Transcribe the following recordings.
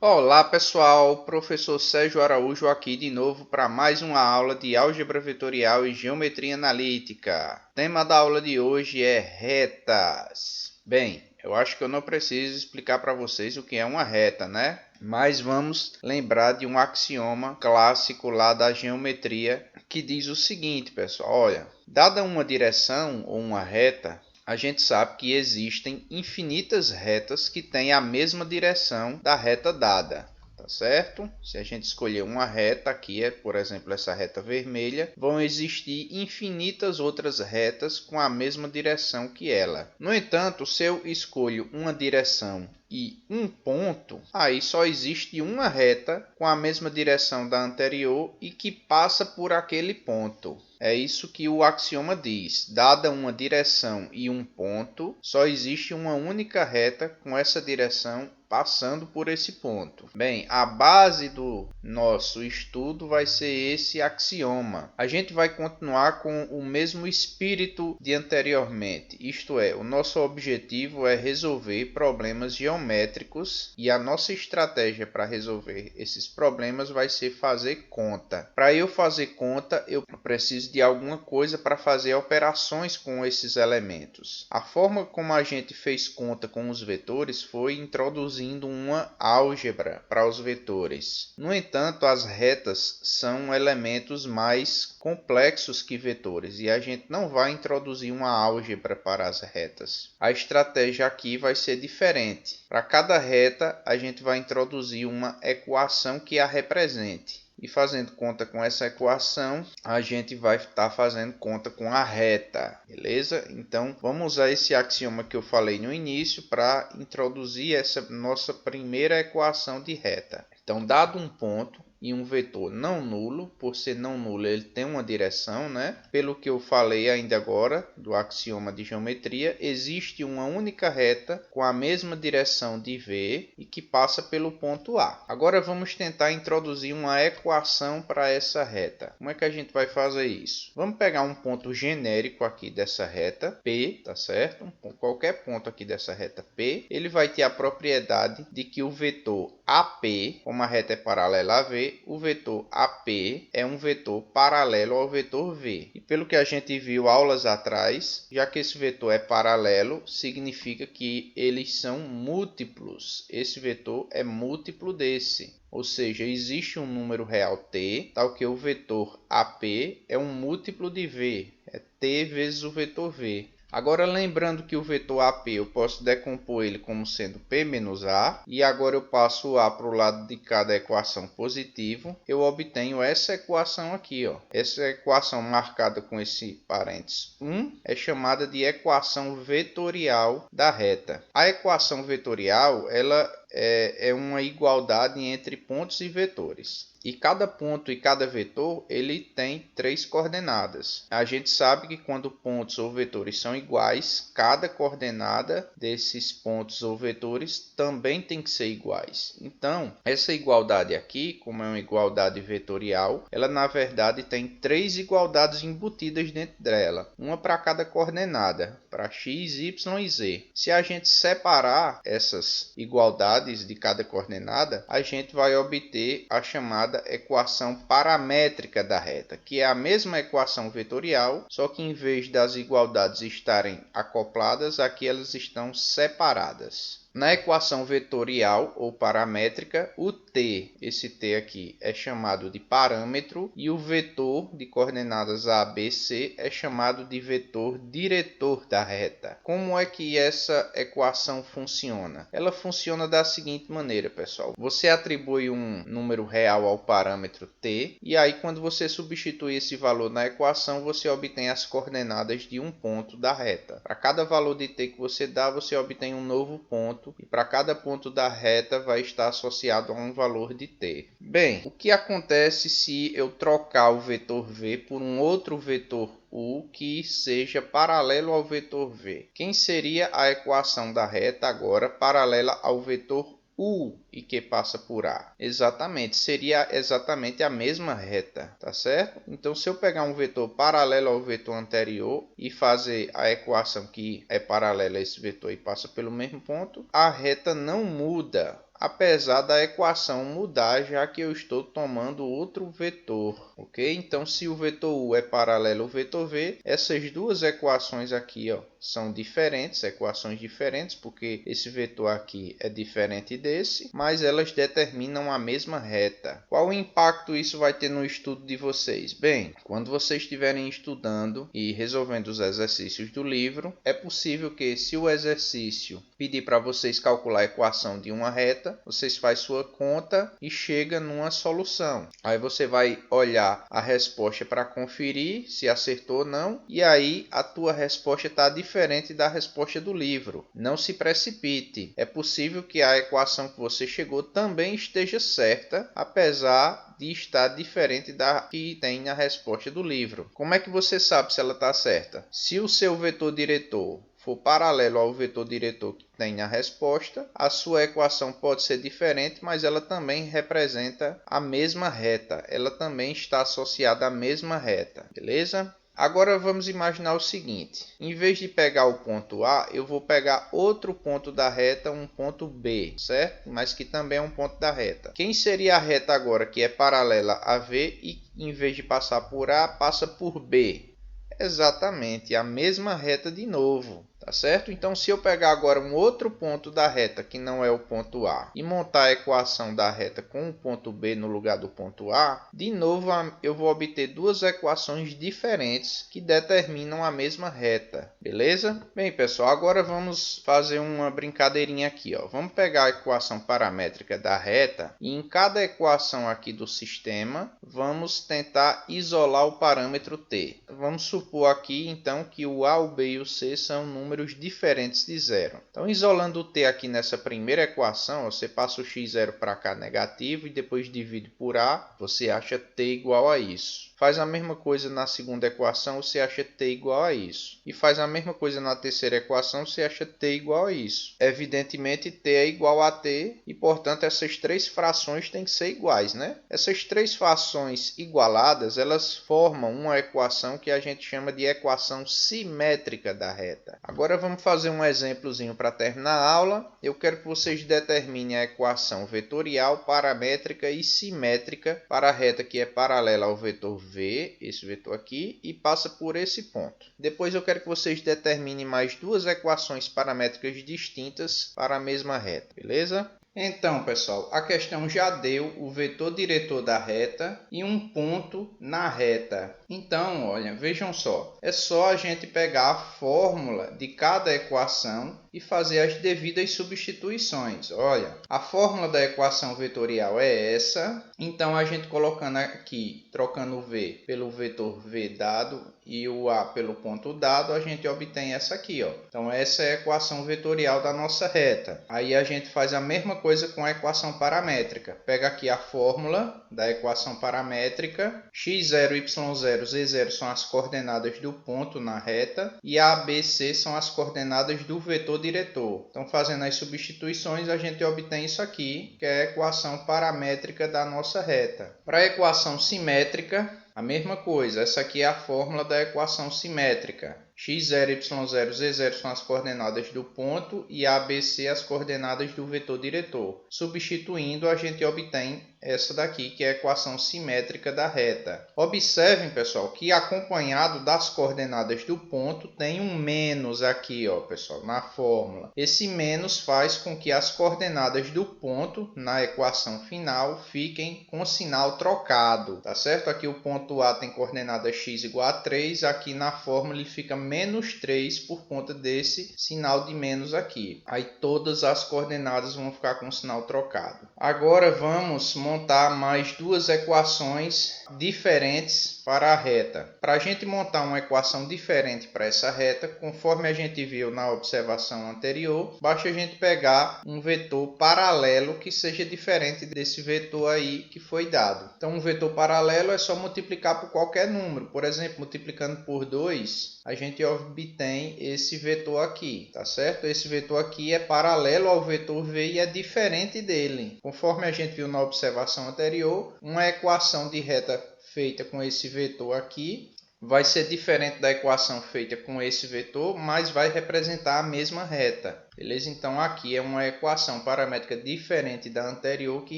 Olá pessoal, professor Sérgio Araújo aqui de novo para mais uma aula de álgebra vetorial e geometria analítica. O tema da aula de hoje é retas. Bem, eu acho que eu não preciso explicar para vocês o que é uma reta, né? Mas vamos lembrar de um axioma clássico lá da geometria que diz o seguinte, pessoal, olha, dada uma direção ou uma reta, a gente sabe que existem infinitas retas que têm a mesma direção da reta dada, tá certo? Se a gente escolher uma reta, aqui por exemplo, essa reta vermelha, vão existir infinitas outras retas com a mesma direção que ela. No entanto, se eu escolho uma direção e um ponto, aí só existe uma reta com a mesma direção da anterior e que passa por aquele ponto. É isso que o axioma diz. Dada uma direção e um ponto, só existe uma única reta com essa direção passando por esse ponto. Bem, a base do nosso estudo vai ser esse axioma. A gente vai continuar com o mesmo espírito de anteriormente, isto é, o nosso objetivo é resolver problemas geométricos e a nossa estratégia para resolver esses problemas vai ser fazer conta. Para eu fazer conta, eu preciso de alguma coisa para fazer operações com esses elementos. A forma como a gente fez conta com os vetores foi introduzindo uma álgebra para os vetores. No entanto, as retas são elementos mais complexos que vetores e a gente não vai introduzir uma álgebra para as retas. A estratégia aqui vai ser diferente. Para cada reta, a gente vai introduzir uma equação que a represente. E fazendo conta com essa equação, a gente vai estar fazendo conta com a reta, beleza? Então, vamos usar esse axioma que eu falei no início para introduzir essa nossa primeira equação de reta. Então, dado um ponto e um vetor não nulo, por ser não nulo ele tem uma direção, né? Pelo que eu falei ainda agora do axioma de geometria, existe uma única reta com a mesma direção de V e que passa pelo ponto A. Agora vamos tentar introduzir uma equação para essa reta. Como é que a gente vai fazer isso? Vamos pegar um ponto genérico aqui dessa reta, P, tá certo? Qualquer ponto aqui dessa reta P, ele vai ter a propriedade de que o vetor AP, como a reta é paralela a V, o vetor AP é um vetor paralelo ao vetor V. E pelo que a gente viu aulas atrás, já que esse vetor é paralelo, significa que eles são múltiplos. Esse vetor é múltiplo desse. Ou seja, existe um número real t, tal que o vetor AP é um múltiplo de V. É t vezes o vetor V. Agora, lembrando que o vetor AP eu posso decompor ele como sendo P menos A. E agora eu passo o A para o lado de cada equação positivo. Eu obtenho essa equação aqui. Ó. Essa equação marcada com esse parênteses 1 é chamada de equação vetorial da reta. A equação vetorial ela é uma igualdade entre pontos e vetores. E cada ponto e cada vetor ele tem 3 coordenadas. A gente sabe que quando pontos ou vetores são iguais, cada coordenada desses pontos ou vetores também tem que ser iguais. Então, essa igualdade aqui, como é uma igualdade vetorial, ela na verdade tem 3 igualdades embutidas dentro dela, uma para cada coordenada, para x, y e z. Se a gente separar essas igualdades de cada coordenada, a gente vai obter a chamada equação paramétrica da reta, que é a mesma equação vetorial, só que em vez das igualdades estarem acopladas, aqui elas estão separadas. Na equação vetorial ou paramétrica, o t, esse t aqui, é chamado de parâmetro e o vetor de coordenadas a, b, c é chamado de vetor diretor da reta. Como é que essa equação funciona? Ela funciona da seguinte maneira, pessoal. Você atribui um número real ao parâmetro t e aí quando você substitui esse valor na equação, você obtém as coordenadas de um ponto da reta. Para cada valor de t que você dá, você obtém um novo ponto. E para cada ponto da reta vai estar associado a um valor de t. Bem, o que acontece se eu trocar o vetor v por um outro vetor u que seja paralelo ao vetor v? Quem seria a equação da reta agora paralela ao vetor u e que passa por A? Exatamente, seria exatamente a mesma reta, tá certo? Então, se eu pegar um vetor paralelo ao vetor anterior e fazer a equação que é paralela a esse vetor e passa pelo mesmo ponto, a reta não muda. apesar da equação mudar, já que eu estou tomando outro vetor, ok? Então, se o vetor u é paralelo ao vetor v, essas duas equações aqui, ó, são diferentes, equações diferentes, porque esse vetor aqui é diferente desse, mas elas determinam a mesma reta. Qual o impacto isso vai ter no estudo de vocês? Bem, quando vocês estiverem estudando e resolvendo os exercícios do livro, é possível que, se o exercício pedir para vocês calcular a equação de uma reta, vocês fazem sua conta e chegam numa solução. Aí você vai olhar a resposta para conferir se acertou ou não, e aí a tua resposta está diferente da resposta do livro. Não se precipite. É possível que a equação que você chegou também esteja certa, apesar de estar diferente da que tem na resposta do livro. Como é que você sabe se ela está certa? Se o seu vetor diretor for paralelo ao vetor diretor que tem na resposta, a sua equação pode ser diferente, mas ela também representa a mesma reta. Ela também está associada à mesma reta, beleza? Agora vamos imaginar o seguinte: em vez de pegar o ponto A, eu vou pegar outro ponto da reta, um ponto B, certo? Mas que também é um ponto da reta. Quem seria a reta agora que é paralela a V e em vez de passar por A, passa por B? Exatamente, a mesma reta de novo. Tá certo? Então, se eu pegar agora um outro ponto da reta, que não é o ponto A, e montar a equação da reta com o ponto B no lugar do ponto A, de novo eu vou obter duas equações diferentes que determinam a mesma reta. Beleza? Bem, pessoal, agora vamos fazer uma brincadeirinha aqui, ó. Vamos pegar a equação paramétrica da reta e em cada equação aqui do sistema, vamos tentar isolar o parâmetro t. Vamos supor aqui, então, que o A, o B e o C são números diferentes de zero. Então, isolando o t aqui nessa primeira equação, você passa o x0 para cá negativo e depois divide por A, você acha t igual a isso. Faz a mesma coisa na segunda equação, você acha t igual a isso. E faz a mesma coisa na terceira equação, você acha t igual a isso. Evidentemente, t é igual a t e, portanto, essas três frações têm que ser iguais, né? Essas três frações igualadas, elas formam uma equação que a gente chama de equação simétrica da reta. Agora vamos fazer um exemplozinho para terminar a aula. Eu quero que vocês determinem a equação vetorial, paramétrica e simétrica para a reta que é paralela ao vetor V, esse vetor aqui, e passa por esse ponto. Depois eu quero que vocês determinem mais duas equações paramétricas distintas para a mesma reta, beleza? Então, pessoal, a questão já deu o vetor diretor da reta e um ponto na reta. Então, olha, vejam só, é só a gente pegar a fórmula de cada equação e fazer as devidas substituições. Olha, a fórmula da equação vetorial é essa. Então, a gente colocando aqui, trocando o V pelo vetor V dado e o A pelo ponto dado, a gente obtém essa aqui, ó. Então, essa é a equação vetorial da nossa reta. Aí a gente faz a mesma coisa com a equação paramétrica. Pega aqui a fórmula da equação paramétrica. x0, y0, z0 são as coordenadas do ponto na reta e a, b, c são as coordenadas do vetor diretor. Então, fazendo as substituições, a gente obtém isso aqui, que é a equação paramétrica da nossa reta. Para a equação simétrica, a mesma coisa. Essa aqui é a fórmula da equação simétrica. x0, y0, z0 são as coordenadas do ponto e a, b, c as coordenadas do vetor diretor. Substituindo, a gente obtém essa daqui, que é a equação simétrica da reta. Observem, pessoal, que acompanhado das coordenadas do ponto tem um menos aqui, ó, pessoal, na fórmula. Esse menos faz com que as coordenadas do ponto na equação final fiquem com sinal trocado, tá certo? Aqui o ponto A tem coordenada x igual a 3, aqui na fórmula ele fica menos 3 por conta desse sinal de menos aqui. Aí todas as coordenadas vão ficar com sinal trocado. Agora vamos montar mais duas equações diferentes para a reta. Para a gente montar uma equação diferente para essa reta, conforme a gente viu na observação anterior, basta a gente pegar um vetor paralelo que seja diferente desse vetor aí que foi dado. Então, um vetor paralelo é só multiplicar por qualquer número. Por exemplo, multiplicando por 2, a gente obtém esse vetor aqui, tá certo? Esse vetor aqui é paralelo ao vetor V e é diferente dele. Conforme a gente viu na observação anterior, uma equação de reta feita com esse vetor aqui vai ser diferente da equação feita com esse vetor, mas vai representar a mesma reta. Beleza? Então aqui é uma equação paramétrica diferente da anterior que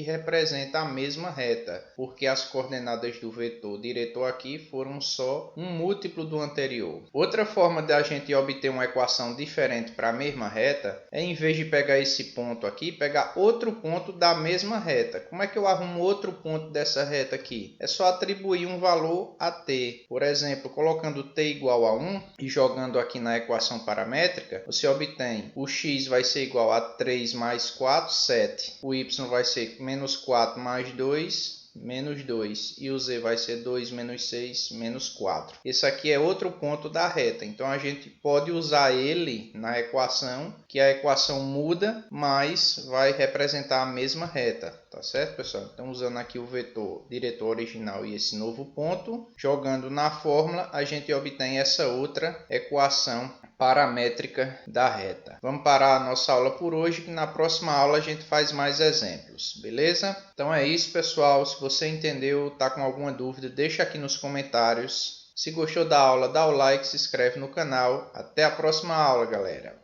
representa a mesma reta, porque as coordenadas do vetor diretor aqui foram só um múltiplo do anterior. Outra forma de a gente obter uma equação diferente para a mesma reta é, em vez de pegar esse ponto aqui, pegar outro ponto da mesma reta. Como é que eu arrumo outro ponto dessa reta aqui? É só atribuir um valor a t. Por exemplo, colocando t igual a 1 e jogando aqui na equação paramétrica, você obtém o x vai ser igual a 3 mais 4, 7. O y vai ser menos 4 mais 2, menos 2. E o z vai ser 2 menos 6, menos 4. Esse aqui é outro ponto da reta. Então, a gente pode usar ele na equação, que a equação muda, mas vai representar a mesma reta. Tá certo, pessoal? Então, usando aqui o vetor diretor original e esse novo ponto, jogando na fórmula, a gente obtém essa outra equação paramétrica da reta. Vamos parar a nossa aula por hoje, que na próxima aula a gente faz mais exemplos, beleza? Então é isso, pessoal. Se você entendeu, está com alguma dúvida, deixa aqui nos comentários. Se gostou da aula, dá o like, se inscreve no canal. Até a próxima aula, galera!